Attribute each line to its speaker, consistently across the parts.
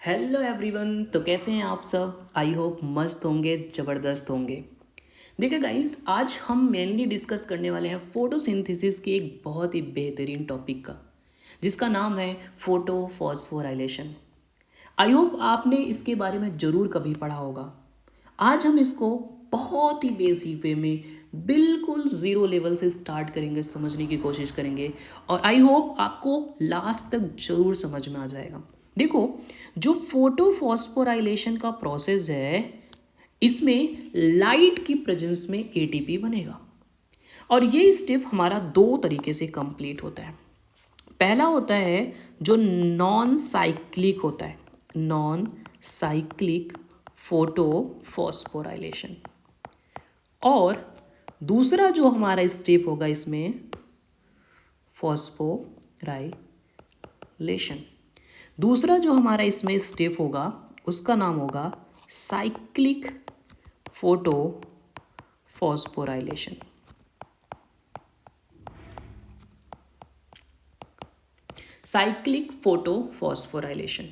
Speaker 1: Hello everyone. तो कैसे हैं आप सब? आई होप मस्त होंगे, ज़बरदस्त होंगे। देखिए गाइस, आज हम मेनली डिस्कस करने वाले हैं फोटोसिंथेसिस के एक बहुत ही बेहतरीन टॉपिक का, जिसका नाम है फोटो फॉस्फोराइलेशन। आई होप आपने इसके बारे में ज़रूर कभी पढ़ा होगा। आज हम इसको बहुत ही बेसिक वे में बिल्कुल ज़ीरो लेवल से स्टार्ट करेंगे, समझने की कोशिश करेंगे और आई होप आपको लास्ट तक ज़रूर समझ में आ जाएगा। देखो, जो फोटो फॉस्फोराइलेशन का प्रोसेस है, इसमें लाइट की प्रेजेंस में एटीपी बनेगा और ये स्टेप हमारा दो तरीके से कंप्लीट होता है। पहला होता है जो नॉन साइक्लिक होता है, नॉन साइक्लिक फोटो फॉस्फोराइलेशन, और दूसरा जो हमारा स्टेप होगा इसमें फॉस्फोराइलेशन। दूसरा जो हमारा इसमें स्टेप होगा उसका नाम होगा cyclic photophosphorylation. Cyclic photophosphorylation,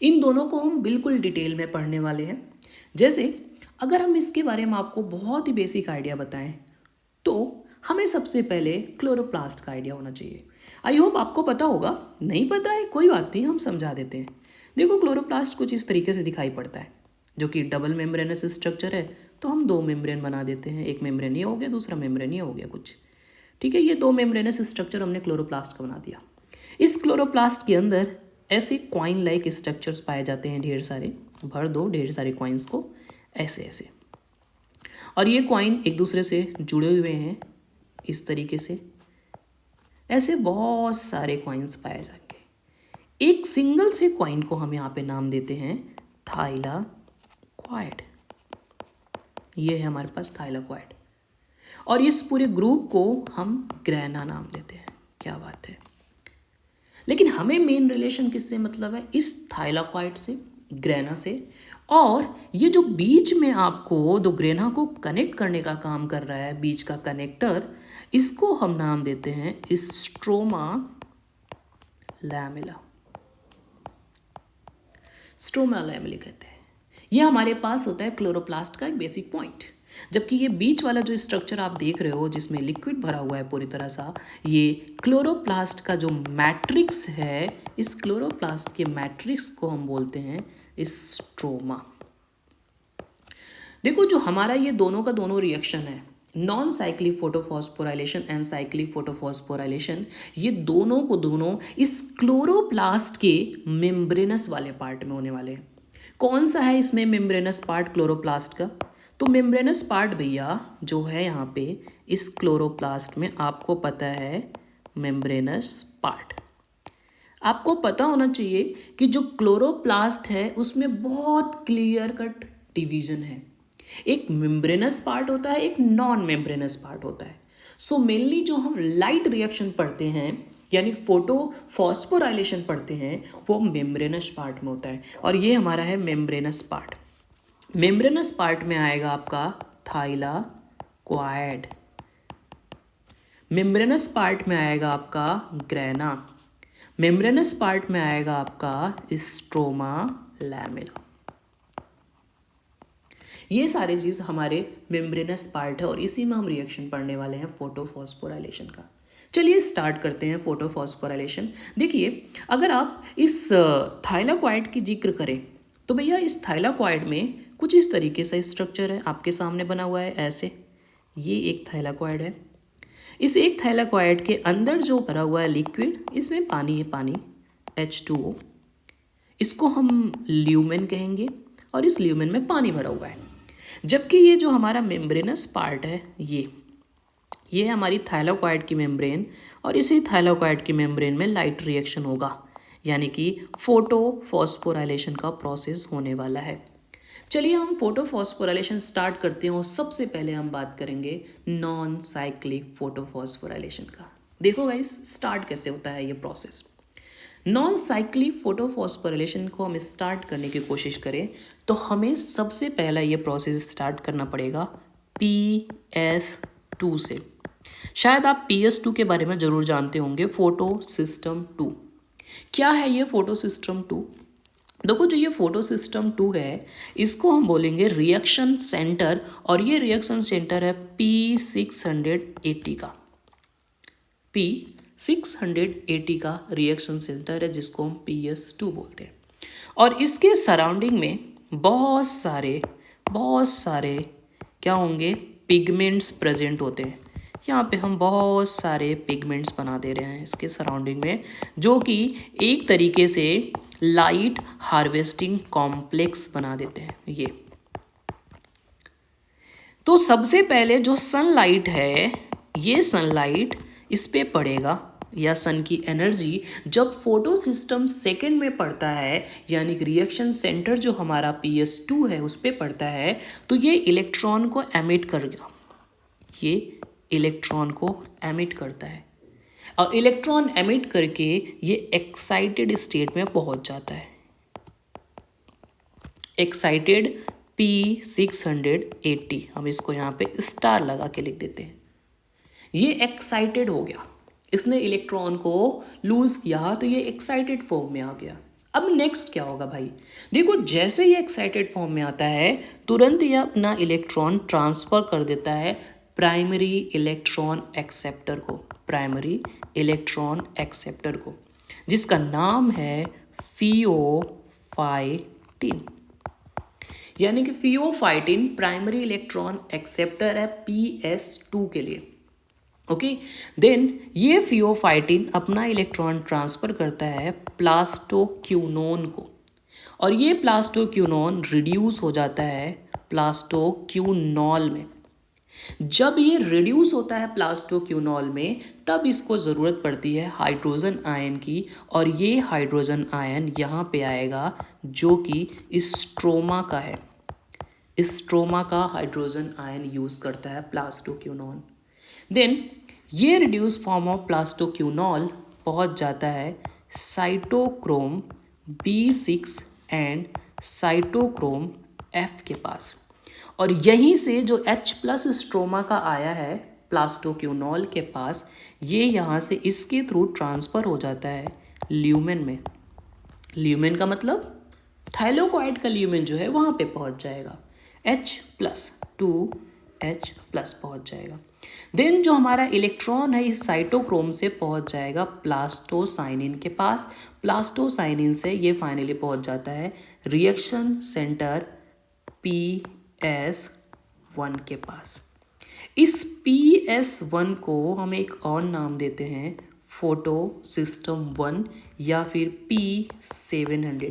Speaker 1: इन दोनों को हम बिल्कुल डिटेल में पढ़ने वाले हैं। जैसे अगर हम इसके बारे में आपको बहुत ही बेसिक आइडिया बताएं तो हमें सबसे पहले क्लोरोप्लास्ट का आइडिया होना चाहिए। आई होप आपको पता होगा, नहीं पता है कोई बात नहीं, हम समझा देते हैं। देखो, क्लोरोप्लास्ट कुछ इस तरीके से दिखाई पड़ता है, जो कि डबल मेम्ब्रेनस स्ट्रक्चर है। तो हम दो मेम्ब्रेन बना देते हैं, एक मेम्ब्रेन ये हो गया, दूसरा मेम्ब्रेन ये हो गया कुछ। ठीक है, ये दो मेम्ब्रेनस स्ट्रक्चर हमने क्लोरोप्लास्ट का बना दिया। इस क्लोरोप्लास्ट के अंदर ऐसे क्वाइन लाइक स्ट्रक्चर्स पाए जाते हैं, ढेर सारे। भर दो ढेर सारे क्वाइंस को ऐसे ऐसे, और ये क्वाइन एक दूसरे से जुड़े हुए हैं इस तरीके से। ऐसे बहुत सारे क्वाइंस पाए जाएंगे। एक सिंगल से क्वाइन को हम यहाँ पे नाम देते हैं थाइलाक्वाइड। ये है हमारे पास थाइलाक्वाइड, और इस पूरे ग्रुप को हम ग्रेना नाम देते हैं। क्या बात है। लेकिन हमें मेन रिलेशन किससे मतलब है? इस थाइलाक्वाइड से, ग्रेना से। और ये जो बीच में आपको दो ग्रेना को कनेक्ट करने का काम कर रहा है, बीच का कनेक्टर, इसको हम नाम देते हैं स्ट्रोमा लैमेला। स्ट्रोमा लैमेला कहते हैं। ये हमारे पास होता है क्लोरोप्लास्ट का एक बेसिक पॉइंट। जबकि ये बीच वाला जो स्ट्रक्चर आप देख रहे हो जिसमें लिक्विड भरा हुआ है पूरी तरह सा, ये क्लोरोप्लास्ट का जो मैट्रिक्स है, इस क्लोरोप्लास्ट के मैट्रिक्स को हम बोलते हैं स्ट्रोमा। देखो, जो हमारा ये दोनों का दोनों रिएक्शन है, non cyclic photophosphorylation and cyclic photophosphorylation, ये दोनों को दोनों इस क्लोरोप्लास्ट के मेम्ब्रेनस वाले पार्ट में होने वाले हैं। कौन सा है इसमें मेम्ब्रेनस पार्ट क्लोरोप्लास्ट का? तो मेम्ब्रेनस पार्ट भैया जो है यहाँ पे इस क्लोरोप्लास्ट में, आपको पता है मेम्ब्रेनस पार्ट। आपको पता होना चाहिए कि जो क्लोरोप्लास्ट है उसमें बहुत क्लियर कट डिवीजन है। एक मेम्ब्रेनस पार्ट होता है, एक नॉन मेम्ब्रेनस पार्ट होता है। सो मेनली जो हम लाइट रिएक्शन पढ़ते हैं, यानी फोटो फॉस्फोराइलेशन पढ़ते हैं, वो मेम्ब्रेनस पार्ट में होता है, और ये हमारा है मेम्ब्रेनस पार्ट। मेम्ब्रेनस पार्ट में आएगा आपका थाइलाक्वाइड, मेम्ब्रेनस पार्ट में आएगा आपका ग्रेना, मेम्ब्रेनस पार्ट में आएगा आपका स्ट्रोमा लैमेला। ये सारी चीज़ हमारे मेम्ब्रेनस पार्ट है और इसी में हम रिएक्शन पढ़ने वाले हैं फोटोफॉस्फोराइलेशन का। चलिए स्टार्ट करते हैं फोटोफॉस्फोराइलेशन। देखिए, अगर आप इस थाइलाक्वाइड की जिक्र करें तो भैया इस थाइलाक्वाइड में कुछ इस तरीके से स्ट्रक्चर है, आपके सामने बना हुआ है ऐसे। ये एक थाइलाक्वाइड है। इस एक थाइलाक्वाइड के अंदर जो भरा हुआ है लिक्विड, इसमें पानी है, पानी H2O। इसको हम ल्यूमेन कहेंगे और इस ल्यूमेन में पानी भरा हुआ है। जबकि ये जो हमारा मेम्ब्रेनस पार्ट है, ये हमारी थाइलाक्वाइड की मेम्ब्रेन, और इसी थाइलाक्वाइड की मेम्ब्रेन में लाइट रिएक्शन होगा, यानी कि फोटो फॉस्फोराइलेशन का प्रोसेस होने वाला है। चलिए हम फोटो फॉस्फोराइलेशन स्टार्ट करते हैं और सबसे पहले हम बात करेंगे नॉन साइक्लिक फोटो फॉस्फोराइलेशन का। देखो गाइस, स्टार्ट कैसे होता है ये प्रोसेस। नॉन साइक्लिक फोटोफॉस्फोराइलेशन को हम स्टार्ट करने की कोशिश करें तो हमें सबसे पहला ये प्रोसेस स्टार्ट करना पड़ेगा PS2 से। शायद आप PS2 के बारे में ज़रूर जानते होंगे, फोटो सिस्टम 2। क्या है ये फोटो सिस्टम 2? देखो जो ये फोटो सिस्टम 2 है, इसको हम बोलेंगे रिएक्शन सेंटर, और ये रिएक्शन सेंटर है P680 का। P680 का रिएक्शन सेंटर है, जिसको हम PS2 बोलते हैं। और इसके सराउंडिंग में बहुत सारे क्या होंगे, पिगमेंट्स प्रेजेंट होते हैं। यहाँ पे हम बहुत सारे पिगमेंट्स बना दे रहे हैं इसके सराउंडिंग में, जो कि एक तरीके से लाइट हार्वेस्टिंग कॉम्प्लेक्स बना देते हैं ये। तो सबसे पहले जो सनलाइट है, ये सनलाइट इस पे पड़ेगा, या सन की एनर्जी जब फोटो सिस्टम सेकेंड में पड़ता है, यानी कि रिएक्शन सेंटर जो हमारा PS2 है उस पे पड़ता है, तो ये इलेक्ट्रॉन को एमिट करेगा, ये इलेक्ट्रॉन को एमिट करता है, और इलेक्ट्रॉन एमिट करके ये एक्साइटेड स्टेट में पहुंच जाता है। एक्साइटेड P680, हम इसको यहाँ पे स्टार लगा के लिख देते हैं। ये एक्साइटेड हो गया, इसने इलेक्ट्रॉन को लूज किया, तो ये एक्साइटेड फॉर्म में आ गया। अब नेक्स्ट क्या होगा भाई, देखो जैसे ये एक्साइटेड फॉर्म में आता है, तुरंत ये अपना इलेक्ट्रॉन ट्रांसफर कर देता है प्राइमरी इलेक्ट्रॉन एक्सेप्टर को, प्राइमरी इलेक्ट्रॉन एक्सेप्टर को, जिसका नाम है फियोफाइटिन। यानी कि फियोफाइटिन प्राइमरी इलेक्ट्रॉन एक्सेप्टर है PS2 के लिए। ओके, देन ये फियोफाइटिन अपना इलेक्ट्रॉन ट्रांसफर करता है प्लास्टोक्यूनोन को, और ये प्लास्टोक्यूनोन रिड्यूस हो जाता है प्लास्टोक्यूनॉल में। जब ये रिड्यूस होता है प्लास्टोक्यूनॉल में, तब इसको ज़रूरत पड़ती है हाइड्रोजन आयन की, और ये हाइड्रोजन आयन यहाँ पे आएगा, जो कि स्ट्रोमा का है। स्ट्रोमा का हाइड्रोजन आयन यूज़ करता है प्लास्टोक्यूनॉन। देन ये रिड्यूस फॉर्म ऑफ प्लास्टोक्यूनॉल पहुंच जाता है cytochrome B6 and cytochrome F के पास, और यहीं से जो H+ स्ट्रोमा का आया है प्लास्टोक्यूनॉल के पास, ये यहाँ से इसके थ्रू ट्रांसफ़र हो जाता है ल्यूमेन में। ल्यूमेन का मतलब थाइलोकॉइड का ल्यूमेन जो है वहाँ पे पहुँच जाएगा, H+ 2H+ पहुँच जाएगा। देन जो हमारा इलेक्ट्रॉन है इस साइटोक्रोम से पहुंच जाएगा प्लास्टोसाइनिन के पास। प्लास्टोसाइनिन से ये फाइनली पहुंच जाता है रिएक्शन सेंटर PS1 के पास। इस PS1 को हम एक और नाम देते हैं फोटो सिस्टम 1 या फिर P700,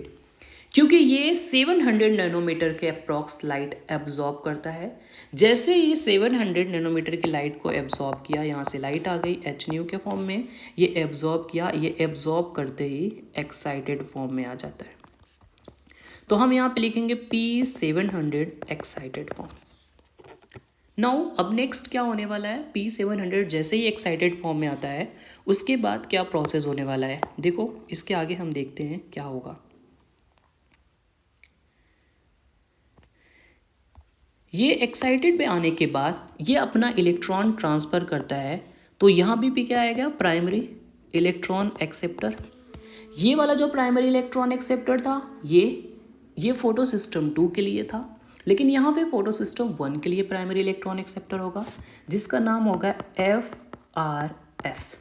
Speaker 1: क्योंकि ये 700 नैनोमीटर के अप्रॉक्स लाइट एब्जॉर्ब करता है। जैसे ये 700 नैनोमीटर की लाइट को एब्जॉर्ब किया, यहाँ से लाइट आ गई HNU के फॉर्म में, ये एब्जॉर्ब किया, ये एब्जॉर्ब करते ही एक्साइटेड फॉर्म में आ जाता है। तो हम यहाँ पे लिखेंगे P700 एक्साइटेड फॉर्म। नाउ अब नेक्स्ट क्या होने वाला है, P700 जैसे ही एक्साइटेड फॉर्म में आता है, उसके बाद क्या प्रोसेस होने वाला है, देखो इसके आगे हम देखते हैं क्या होगा। ये एक्साइटेड पे आने के बाद ये अपना इलेक्ट्रॉन ट्रांसफ़र करता है, तो यहाँ भी क्या आएगा, प्राइमरी इलेक्ट्रॉन एक्सेप्टर। ये वाला जो प्राइमरी इलेक्ट्रॉन एक्सेप्टर था, ये फोटो सिस्टम 2 के लिए था, लेकिन यहाँ पे फोटो सिस्टम 1 के लिए प्राइमरी इलेक्ट्रॉन एक्सेप्टर होगा, जिसका नाम होगा FRS,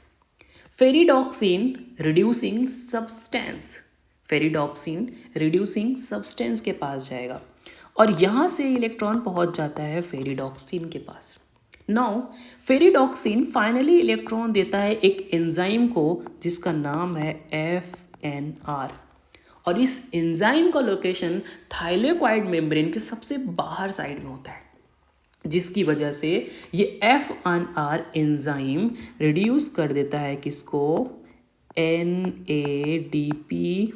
Speaker 1: ferredoxin reducing substance. Ferredoxin reducing substance के पास जाएगा, और यहाँ से इलेक्ट्रॉन पहुँच जाता है फेरिडॉक्सिन के पास। नाउ फेरिडॉक्सिन फाइनली इलेक्ट्रॉन देता है एक एंजाइम को, जिसका नाम है FNR, और इस एंजाइम का लोकेशन थाइलेक्वाइड मेम्ब्रेन के सबसे बाहर साइड में होता है, जिसकी वजह से ये FNR एंजाइम रिड्यूस कर देता है किसको, NADP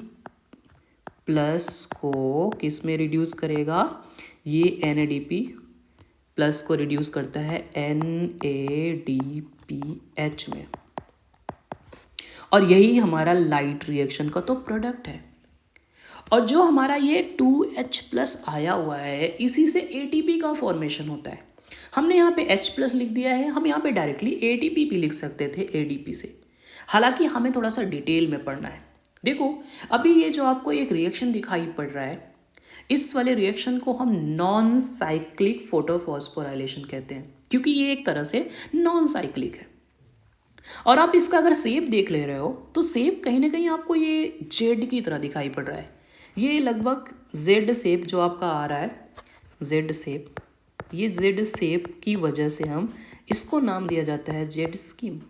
Speaker 1: प्लस को किस में रिड्यूस करेगा, ये NADP प्लस को रिड्यूस करता है NADPH में, और यही हमारा लाइट रिएक्शन का तो प्रोडक्ट है। और जो हमारा ये 2H+ आया हुआ है, इसी से ATP का फॉर्मेशन होता है। हमने यहाँ पे H+ लिख दिया है, हम यहाँ पे डायरेक्टली ATP भी लिख सकते थे ADP से, हालांकि हमें थोड़ा सा डिटेल में पढ़ना है। देखो अभी ये जो आपको एक रिएक्शन दिखाई पड़ रहा है, इस वाले रिएक्शन को हम नॉन साइक्लिक फोटोफॉस्फोराइलेशन कहते हैं, क्योंकि ये एक तरह से नॉन साइक्लिक है। और आप इसका अगर शेप देख ले रहे हो तो शेप कहीं ना कहीं आपको ये जेड की तरह दिखाई पड़ रहा है। ये लगभग जेड शेप जो आपका आ रहा है, जेड शेप, ये जेड शेप की वजह से हम इसको नाम दिया जाता है जेड स्कीम।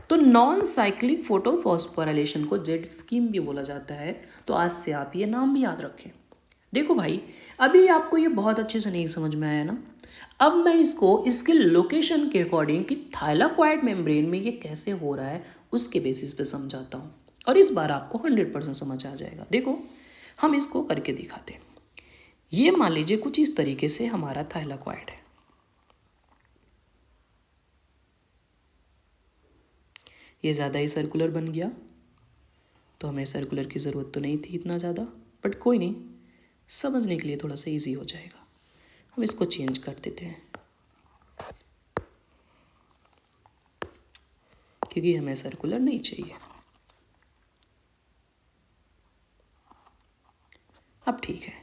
Speaker 1: तो नॉन साइक्लिक फोटोफॉस्फोराइलेशन को जेड स्कीम भी बोला जाता है। तो आज से आप ये नाम भी याद रखें। देखो भाई, अभी आपको ये बहुत अच्छे से नहीं समझ में आया ना। अब मैं इसको इसके लोकेशन के अकॉर्डिंग कि थाइलाकॉइड मेम्ब्रेन में ये कैसे हो रहा है उसके बेसिस पे समझाता हूँ, और इस बार आपको 100% समझ आ जाएगा। देखो हम इसको करके दिखाते हैं। ये मान लीजिए कुछ इस तरीके से हमारा थाइलाकॉइड है। ये ज़्यादा ही सर्कुलर बन गया, तो हमें सर्कुलर की ज़रूरत तो नहीं थी इतना ज़्यादा, बट कोई नहीं, समझने के लिए थोड़ा सा इजी हो जाएगा। हम इसको चेंज कर देते हैं क्योंकि हमें सर्कुलर नहीं चाहिए। अब ठीक है,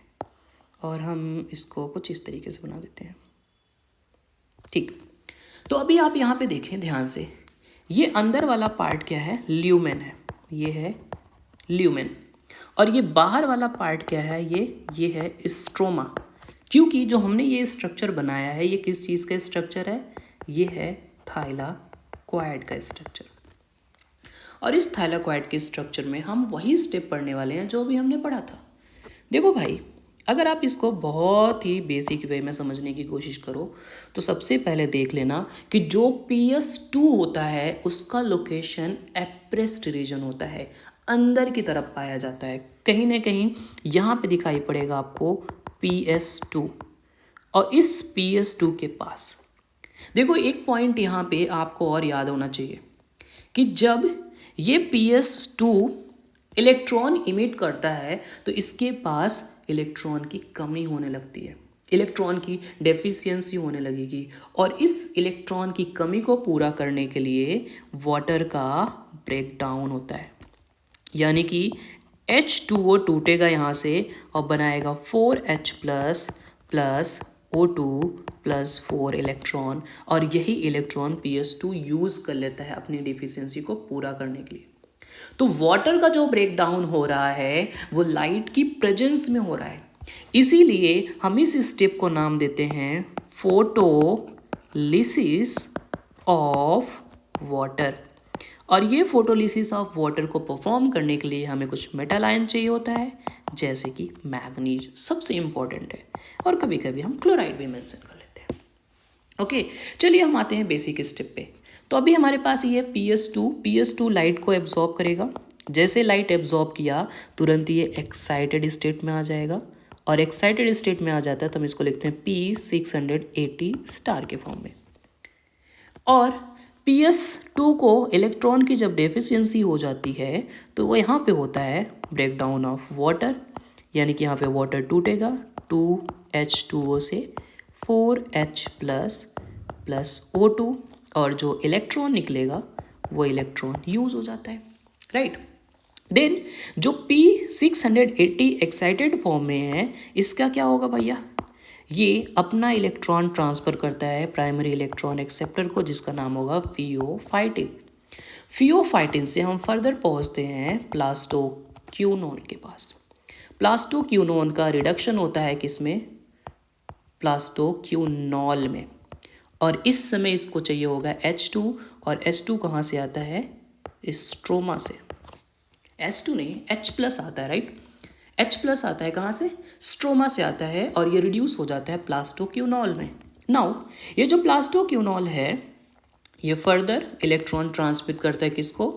Speaker 1: और हम इसको कुछ इस तरीके से बना देते हैं। ठीक, तो अभी आप यहाँ पे देखें ध्यान से, ये अंदर वाला पार्ट क्या है, ल्यूमेन है, ये है ल्यूमेन। और ये बाहर वाला पार्ट क्या है, ये है स्ट्रोमा। क्योंकि जो हमने ये स्ट्रक्चर बनाया है ये किस चीज़ का स्ट्रक्चर है, ये है थाइलाकॉइड का स्ट्रक्चर। और इस थाइलाकॉइड के स्ट्रक्चर में हम वही स्टेप पढ़ने वाले हैं जो भी हमने पढ़ा था। देखो भाई, अगर आप इसको बहुत ही बेसिक वे में समझने की कोशिश करो तो सबसे पहले देख लेना कि जो PS2 होता है उसका लोकेशन एप्रेस्ड रीजन होता है, अंदर की तरफ पाया जाता है। कहीं ना कहीं यहाँ पे दिखाई पड़ेगा आपको PS2, और इस PS2 के पास देखो एक पॉइंट यहाँ पे आपको और याद होना चाहिए कि जब ये PS2 इलेक्ट्रॉन इमिट करता है तो इसके पास इलेक्ट्रॉन की कमी होने लगती है, इलेक्ट्रॉन की डेफिशिएंसी होने लगेगी। और इस इलेक्ट्रॉन की कमी को पूरा करने के लिए वाटर का ब्रेकडाउन होता है, यानी कि H2O टूटेगा यहाँ से और बनाएगा 4H plus O2 plus 4 electron, और यही इलेक्ट्रॉन PS2 यूज़ कर लेता है अपनी डिफिशियंसी को पूरा करने के लिए। तो वाटर का जो ब्रेकडाउन हो रहा है वो लाइट की प्रेजेंस में हो रहा है, इसीलिए हम इस स्टेप को नाम देते हैं फोटोलिसिस ऑफ वाटर। और ये फोटोलिसिस ऑफ वाटर को परफॉर्म करने के लिए हमें कुछ मेटल आयन चाहिए होता है, जैसे कि मैग्नीज सबसे इंपॉर्टेंट है, और कभी कभी हम क्लोराइड भी मेंशन कर लेते हैं। ओके, चलिए हम आते हैं बेसिक स्टेप पे। तो अभी हमारे पास ये PS2 लाइट को एब्जॉर्ब करेगा। जैसे लाइट एब्जॉर्ब किया तुरंत ये एक्साइटेड स्टेट में आ जाएगा, और एक्साइटेड स्टेट में आ जाता है तो हम इसको लिखते हैं P680 स्टार के फॉर्म में। और PS2 को इलेक्ट्रॉन की जब डेफिशिएंसी हो जाती है तो वो यहाँ पे होता है ब्रेकडाउन ऑफ वाटर, यानी कि यहाँ पे वाटर टूटेगा 2H2O से 4H प्लस O2, और जो इलेक्ट्रॉन निकलेगा वो इलेक्ट्रॉन यूज हो जाता है, राइट। देन जो P680 एक्साइटेड फॉर्म में है इसका क्या होगा भैया, ये अपना इलेक्ट्रॉन ट्रांसफ़र करता है प्राइमरी इलेक्ट्रॉन एक्सेप्टर को, जिसका नाम होगा फियोफाइटिन। फियोफाइटिन से हम फर्दर पहुंचते हैं प्लास्टोक्यूनोन के पास। प्लास्टोक्यूनोन का रिडक्शन होता है किसमें, प्लास्टोक्यूनॉल में, और इस समय इसको चाहिए होगा H2, और H2 कहाँ से आता है, स्ट्रोमा से। H2 नहीं, H+ आता है, राइट। H+ आता है कहाँ से, स्ट्रोमा से आता है, और ये रिड्यूस हो जाता है प्लास्टोक्यूनॉल में। नाउ ये जो प्लास्टोक्यूनॉल है ये फर्दर इलेक्ट्रॉन ट्रांसमिट करता है किसको,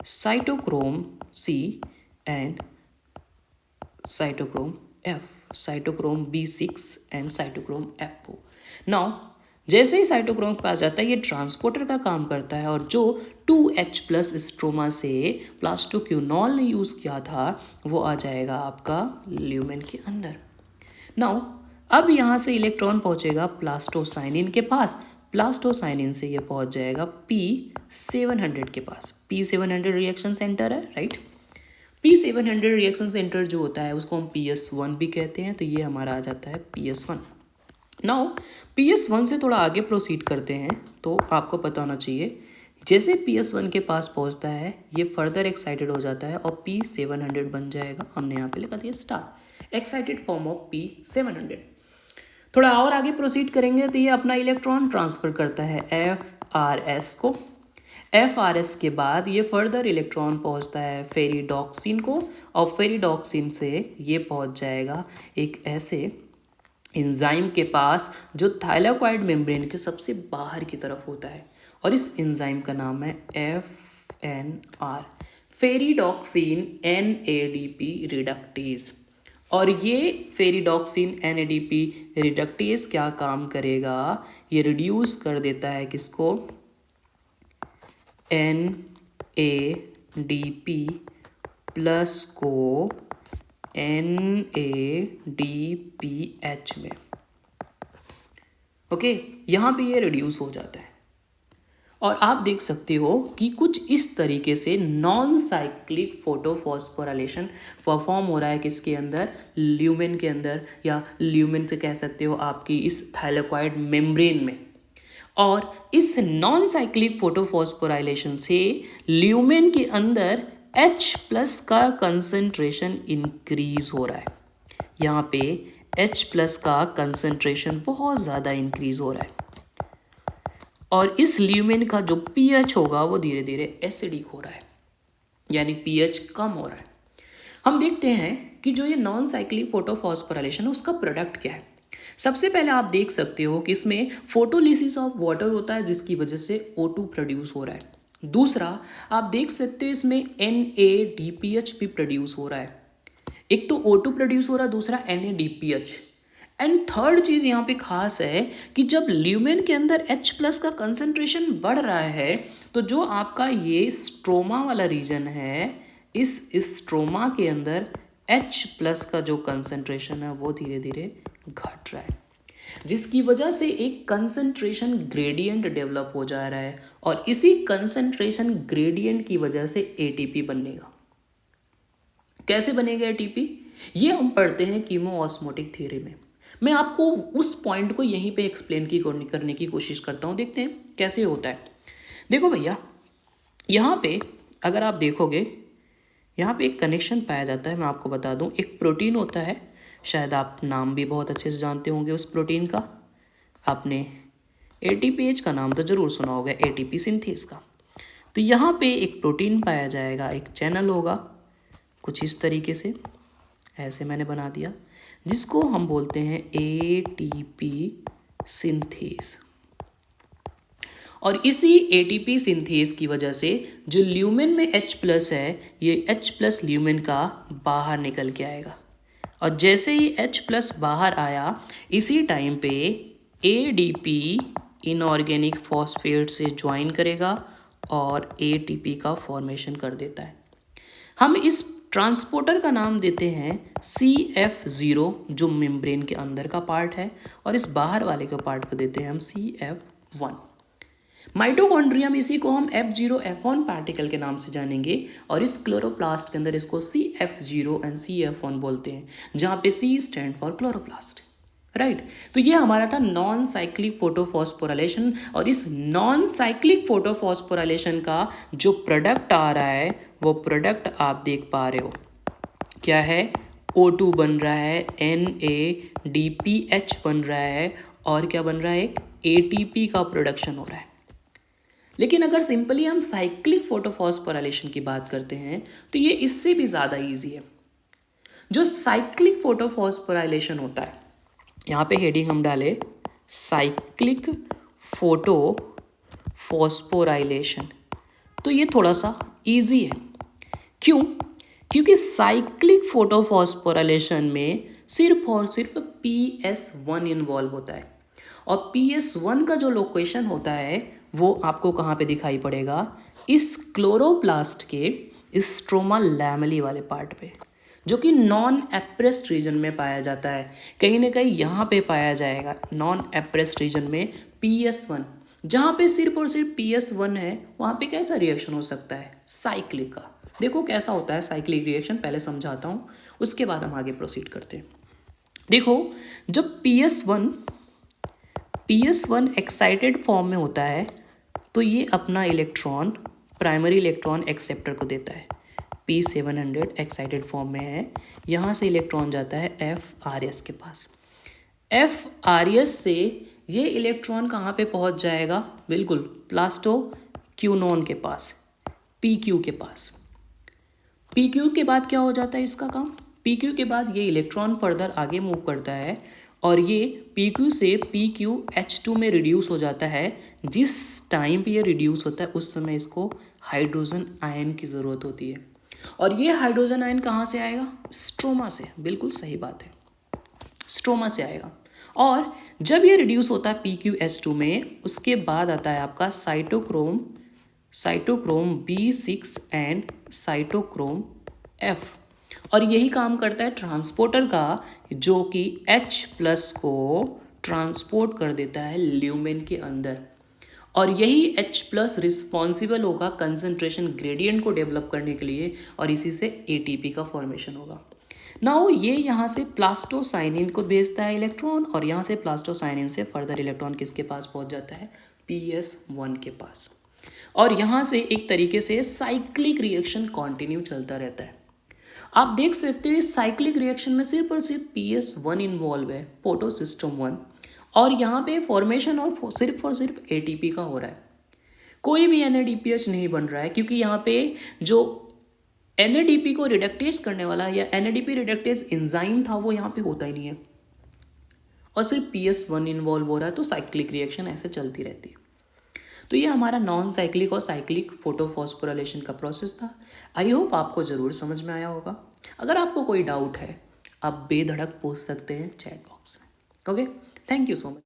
Speaker 1: cytochrome C and cytochrome F, cytochrome B6 and cytochrome F को। नाउ जैसे ही साइटोक्रोम के पास जाता है ये ट्रांसपोर्टर का काम करता है, और जो 2H+ स्ट्रोमा से प्लास्टोक्यूनॉल ने यूज़ किया था वो आ जाएगा आपका ल्यूमेन के अंदर। नाउ अब यहाँ से इलेक्ट्रॉन पहुँचेगा प्लास्टोसाइनिन के पास, प्लास्टोसाइनिन से ये पहुंच जाएगा P700 के पास। P700 रिएक्शन सेंटर है, राइट। P700 रिएक्शन सेंटर जो होता है उसको हम PS1 भी कहते हैं, तो ये हमारा आ जाता है PS1। नाउ PS1 से थोड़ा आगे प्रोसीड करते हैं, तो आपको पता होना चाहिए जैसे PS1 के पास पहुंचता है ये फर्दर एक्साइटेड हो जाता है और P700 बन जाएगा। हमने यहाँ पे लिखा दिया star, excited form of P700। थोड़ा और आगे प्रोसीड करेंगे तो ये अपना इलेक्ट्रॉन ट्रांसफर करता है FRS को। FRS के बाद ये फर्दर इलेक्ट्रॉन पहुंचता है फेरिडॉक्सिन को, और फेरिडॉक्सिन से ये पहुंच जाएगा एक ऐसे एंजाइम के पास जो थाइलाकॉइड मेम्ब्रेन के सबसे बाहर की तरफ होता है, और इस एंजाइम का नाम है FNR, फेरिडॉक्सिन NADP रिडक्टेज। और ये फेरिडॉक्सिन NADP रिडक्टेज क्या काम करेगा, ये रिड्यूस कर देता है किसको, NADP प्लस को NADPH में। ओके, यहाँ पे ये रिड्यूस हो जाता है। और आप देख सकते हो कि कुछ इस तरीके से नॉन साइक्लिक फोटोफॉस्फोराइलेशन परफॉर्म हो रहा है किसके अंदर, ल्यूमेन के अंदर, या ल्यूमेन से कह सकते हो आपकी इस थाइलाकॉइड मेम्ब्रेन में। और इस नॉन साइक्लिक फोटोफॉस्फोराइलेशन से ल्यूमेन के अंदर H+ का कंसंट्रेशन इंक्रीज हो रहा है। यहाँ पे H+ का कंसंट्रेशन बहुत ज़्यादा इंक्रीज हो रहा है, और इस ल्यूमेन का जो pH होगा वो धीरे धीरे एसिडिक हो रहा है, यानी pH कम हो रहा है। हम देखते हैं कि जो ये नॉन साइक्लिक फोटोफॉस्फोराइलेशन है उसका प्रोडक्ट क्या है। सबसे पहले आप देख सकते हो कि इसमें फोटोलिसिस ऑफ वाटर होता है जिसकी वजह से O2 प्रोड्यूस हो रहा है। दूसरा आप देख सकते हो इसमें NADPH भी प्रोड्यूस हो रहा है। एक तो O2 प्रोड्यूस हो रहा है, दूसरा NADPH। एंड थर्ड चीज़ यहाँ पे खास है कि जब ल्यूमेन के अंदर H+ का कंसंट्रेशन बढ़ रहा है तो जो आपका ये स्ट्रोमा वाला रीजन है, इस स्ट्रोमा के अंदर H+ का जो कंसंट्रेशन है वो धीरे धीरे घट रहा है, जिसकी वजह से एक कंसंट्रेशन ग्रेडियंट डेवलप हो जा रहा है, और इसी कंसंट्रेशन ग्रेडियंट की वजह से ATP बनेगा। कैसे बनेगा ATP, ये हम पढ़ते हैं कीमोऑस्मोटिक थ्योरी में। मैं आपको उस पॉइंट को यहीं पे एक्सप्लेन करने की कोशिश करता हूँ, देखते हैं कैसे होता है। देखो भैया, यहाँ पे अगर आप देखोगे यहाँ पे एक कनेक्शन पाया जाता है। मैं आपको बता दूँ, एक प्रोटीन होता है, शायद आप नाम भी बहुत अच्छे से जानते होंगे उस प्रोटीन का। आपने ATPH का नाम तो ज़रूर सुना होगा, ATP सिंथेस का। तो यहाँ पे एक प्रोटीन पाया जाएगा, एक चैनल होगा कुछ इस तरीके से, ऐसे मैंने बना दिया, जिसको हम बोलते हैं ATP सिंथेस। और इसी ATP सिंथेस की वजह से जो ल्यूमेन में H+ है, ये H+ ल्यूमेन का बाहर निकल के आएगा, और जैसे ही H+ बाहर आया इसी टाइम पे ADP इनऑर्गेनिक फॉस्फेट से ज्वाइन करेगा और ATP का फॉर्मेशन कर देता है। हम इस ट्रांसपोर्टर का नाम देते हैं CF0 जो मेम्ब्रेन के अंदर का पार्ट है, और इस बाहर वाले के पार्ट को देते हैं हम CF1। माइटोकॉन्ड्रिया में इसी को हम F0F1 पार्टिकल के नाम से जानेंगे, और इस क्लोरोप्लास्ट के अंदर इसको CF0 एंड CF1 बोलते हैं, जहाँ पे C stand for chloroplast, right. तो ये हमारा था नॉन साइक्लिक फोटोफॉस्फोराइलेशन, और इस नॉन साइक्लिक फोटोफॉस्फोराइलेशन का जो प्रोडक्ट आ रहा है वो प्रोडक्ट आप देख पा रहे हो, क्या है, O2 बन रहा है, NADPH बन रहा है, और क्या बन रहा है, एक ATP का प्रोडक्शन हो रहा है। लेकिन अगर सिंपली हम साइक्लिक फोटोफॉस्फोराइलेशन की बात करते हैं तो ये इससे भी ज़्यादा ईजी है। जो साइक्लिक फोटोफॉस्फोराइलेशन होता है, यहाँ पे हेडिंग हम डाले साइक्लिक फोटोफॉस्फोराइलेशन, तो ये थोड़ा सा इजी है। क्यों? क्योंकि साइक्लिक फोटोफॉस्फोराइलेशन में सिर्फ और सिर्फ PS1 इन्वॉल्व होता है, और PS1 का जो लोकेशन होता है वो आपको कहाँ पे दिखाई पड़ेगा, इस क्लोरोप्लास्ट के स्ट्रोमा लैमेली वाले पार्ट पे, जो कि नॉन एप्रेस्ड रीजन में पाया जाता है। कहीं ना कहीं यहाँ पे पाया जाएगा नॉन एप्रेस्ड रीजन में PS1, जहाँ पे सिर्फ और सिर्फ PS1 है वहाँ पे कैसा रिएक्शन हो सकता है, साइक्लिक का। देखो कैसा होता है साइक्लिक रिएक्शन, पहले समझाता हूँ उसके बाद हम आगे प्रोसीड करते हैं। देखो जब PS1 एक्साइटेड फॉर्म में होता है तो ये अपना इलेक्ट्रॉन प्राइमरी इलेक्ट्रॉन एक्सेप्टर को देता है। P700 एक्साइटेड फॉर्म में है, यहाँ से इलेक्ट्रॉन जाता है FRS के पास। FRS से ये इलेक्ट्रॉन कहाँ पे पहुँच जाएगा, बिल्कुल प्लास्टो क्यूनॉन के पास, PQ के पास। PQ के बाद क्या हो जाता है इसका काम, PQ के बाद ये इलेक्ट्रॉन फर्दर आगे मूव करता है और ये PQ से PQH2 में रिड्यूस हो जाता है। जिस टाइम पे ये रिड्यूस होता है उस समय इसको हाइड्रोजन आयन की ज़रूरत होती है और ये हाइड्रोजन आयन कहाँ से आएगा, स्ट्रोमा से। बिल्कुल सही बात है, स्ट्रोमा से आएगा। और जब ये रिड्यूस होता है PQH2 में, उसके बाद आता है आपका cytochrome B6 and cytochrome F। और यही काम करता है ट्रांसपोर्टर का, जो कि H+ को ट्रांसपोर्ट कर देता है ल्यूमेन के अंदर। और यही H+ रिस्पॉन्सिबल होगा कंसंट्रेशन ग्रेडियंट को डेवलप करने के लिए और इसी से ATP का फॉर्मेशन होगा। नाउ ये यहाँ से प्लास्टोसाइनिन को भेजता है इलेक्ट्रॉन और यहाँ से प्लास्टोसाइनिन से फर्दर इलेक्ट्रॉन किसके पास पहुँच जाता है, PS1 के पास। और यहाँ से एक तरीके से साइक्लिक रिएक्शन कंटिन्यू चलता रहता है। आप देख सकते हो साइक्लिक रिएक्शन में सिर्फ और सिर्फ PS1 इन्वॉल्व है, फोटोसिस्टम 1, और यहाँ पे फॉर्मेशन और सिर्फ ATP का हो रहा है। कोई भी NADPH नहीं बन रहा है क्योंकि यहाँ पे जो NADP को रिडक्टेज करने वाला या NADP रिडक्टेज एंजाइम था वो यहाँ पे होता ही नहीं है और सिर्फ PS1 इन्वॉल्व हो रहा है, तो साइक्लिक रिएक्शन ऐसे चलती रहती है। तो ये हमारा नॉन साइक्लिक और साइक्लिक फोटोफॉस्फोराइलेशन का प्रोसेस था। आई होप आपको ज़रूर समझ में आया होगा। अगर आपको कोई डाउट है आप बेधड़क पूछ सकते हैं चैट बॉक्स में। Okay, thank you so much.